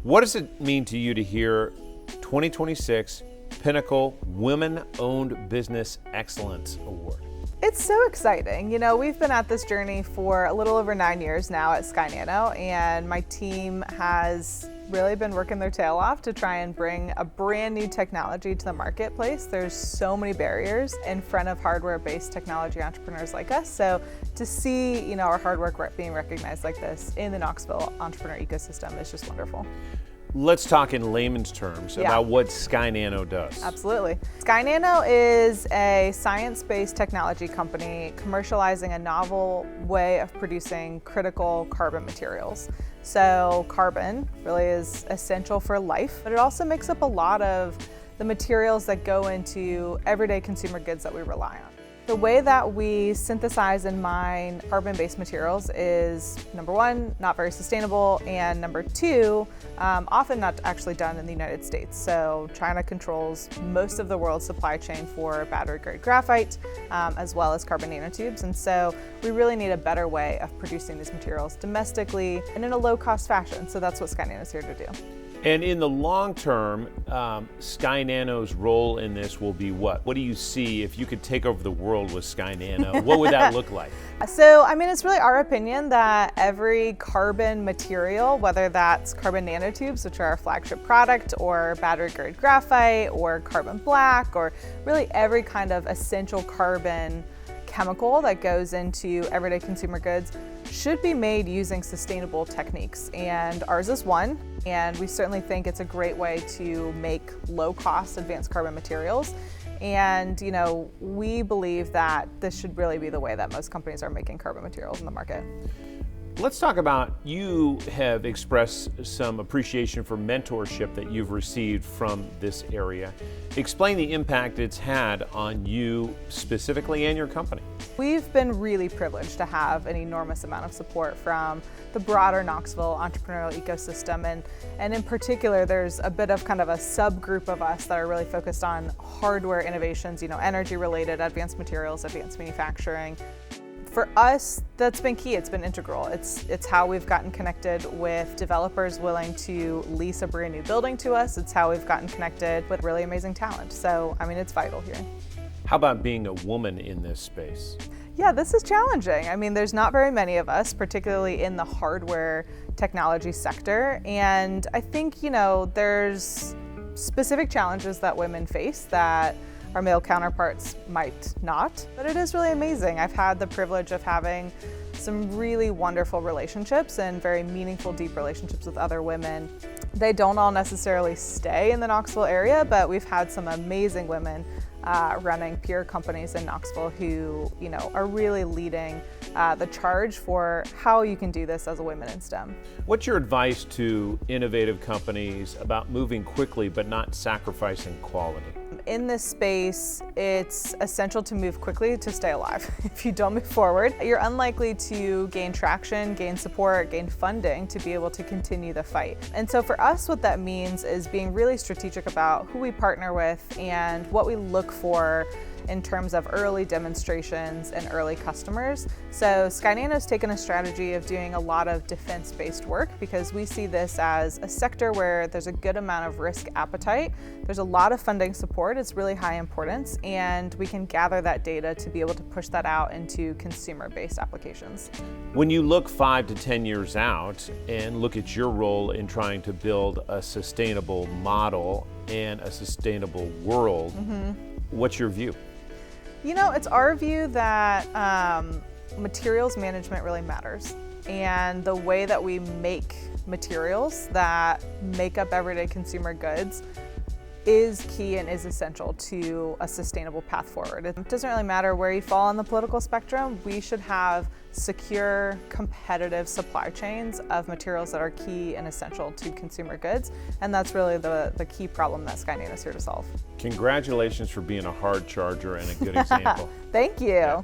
What does it mean to you to hear 2026 Pinnacle Women-Owned Business Excellence Award? It's so exciting. You know, we've been at this journey for a little over 9 years now at SkyNano, and my team has really been working their tail off to try and bring a brand new technology to the marketplace. There's so many barriers in front of hardware-based technology entrepreneurs like us. So to see, our hard work being recognized like this in the Knoxville entrepreneur ecosystem is just wonderful. Let's talk in layman's terms about what SkyNano does. Absolutely. SkyNano is a science-based technology company commercializing a novel way of producing critical carbon materials. So carbon really is essential for life, but it also makes up a lot of the materials that go into everyday consumer goods that we rely on. The way that we synthesize and mine carbon-based materials is, number one, not very sustainable, and number two, often not actually done in the United States. So China controls most of the world's supply chain for battery-grade graphite, as well as carbon nanotubes. And so we really need a better way of producing these materials domestically and in a low-cost fashion. So that's what SkyNano is here to do. And in the long term, SkyNano's role in this will be what? What do you see if you could take over the world with SkyNano? What would that look like? So, it's really our opinion that every carbon material, whether that's carbon nanotubes, which are our flagship product, or battery-grade graphite, or carbon black, or really every kind of essential carbon chemical that goes into everyday consumer goods should be made using sustainable techniques, and ours is one. And we certainly think it's a great way to make low-cost advanced carbon materials. And we believe that this should really be the way that most companies are making carbon materials in the market. Let's talk about, you have expressed some appreciation for mentorship that you've received from this area. Explain the impact it's had on you specifically and your company. We've been really privileged to have an enormous amount of support from the broader Knoxville entrepreneurial ecosystem. And in particular, there's a bit of kind of a subgroup of us that are really focused on hardware innovations, energy related, advanced materials, advanced manufacturing. For us, that's been key. It's been integral. It's how we've gotten connected with developers willing to lease a brand new building to us. It's how we've gotten connected with really amazing talent. So, it's vital here. How about being a woman in this space? Yeah, this is challenging. There's not very many of us, particularly in the hardware technology sector. And I think, there's specific challenges that women face that our male counterparts might not, but it is really amazing. I've had the privilege of having some really wonderful relationships and very meaningful, deep relationships with other women. They don't all necessarily stay in the Knoxville area, but we've had some amazing women running peer companies in Knoxville who, are really leading the charge for how you can do this as a woman in STEM. What's your advice to innovative companies about moving quickly but not sacrificing quality? In this space, it's essential to move quickly to stay alive. If you don't move forward, you're unlikely to gain traction, gain support, gain funding to be able to continue the fight. And so for us, what that means is being really strategic about who we partner with and what we look for in terms of early demonstrations and early customers. So SkyNano's taken a strategy of doing a lot of defense-based work because we see this as a sector where there's a good amount of risk appetite. There's a lot of funding support, it's really high importance, and we can gather that data to be able to push that out into consumer-based applications. When you look 5 to 10 years out and look at your role in trying to build a sustainable model and a sustainable world, what's your view? It's our view that materials management really matters. And the way that we make materials that make up everyday consumer goods is key and is essential to a sustainable path forward. It doesn't really matter where you fall on the political spectrum. We should have secure, competitive supply chains of materials that are key and essential to consumer goods. And that's really the key problem that SkyNano is here to solve. Congratulations for being a hard charger and a good example. Thank you. Yeah.